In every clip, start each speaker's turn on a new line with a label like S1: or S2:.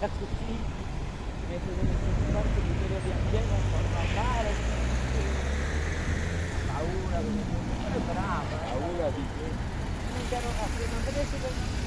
S1: a tutti i metodi di trasporto di quello di ambiente non fanno andare, paura, è brava,
S2: Paura di che?
S1: un'interrogazione, non vedete che non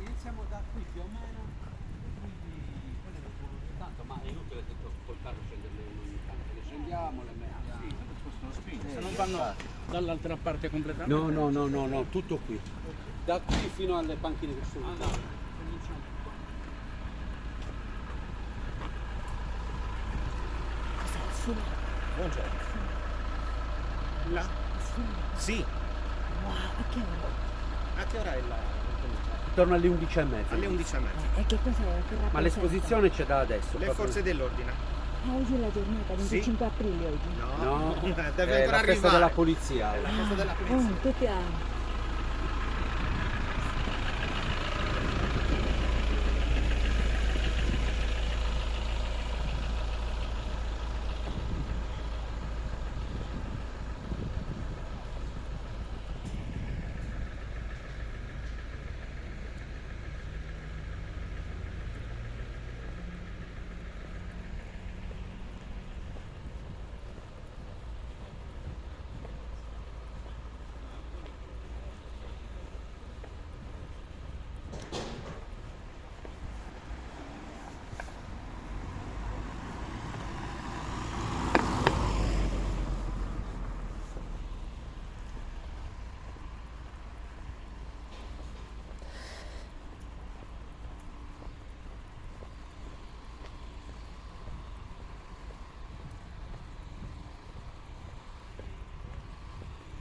S3: iniziamo da qui più o meno, quindi tanto, ma è inutile che col carro scenderle ogni tanto, le scendiamo, le mettiamo.
S4: Sì, tanto si possono spingere. Se non vanno dall'altra parte completamente.
S3: No, tutto qui. Da qui fino alle panchine che sono.
S4: Cominciamo qua. Buongiorno. Là? Sì.
S1: wow, a che ora?
S4: A che ora è la comincia?
S3: Intorno alle 11:30.
S4: Alle 11:30.
S1: E che cos'è? Che
S3: Ma
S1: rappresenta?
S3: l'esposizione c'è da adesso.
S4: Le
S3: proprio.
S4: forze dell'ordine.
S1: Ah, oggi è la giornata, 25 aprile oggi.
S3: No,
S4: deve
S3: è
S4: ancora
S3: la festa
S4: arrivare.
S3: della polizia.
S4: È la festa della polizia.
S1: Tutti a...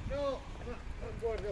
S4: No, ma guarda,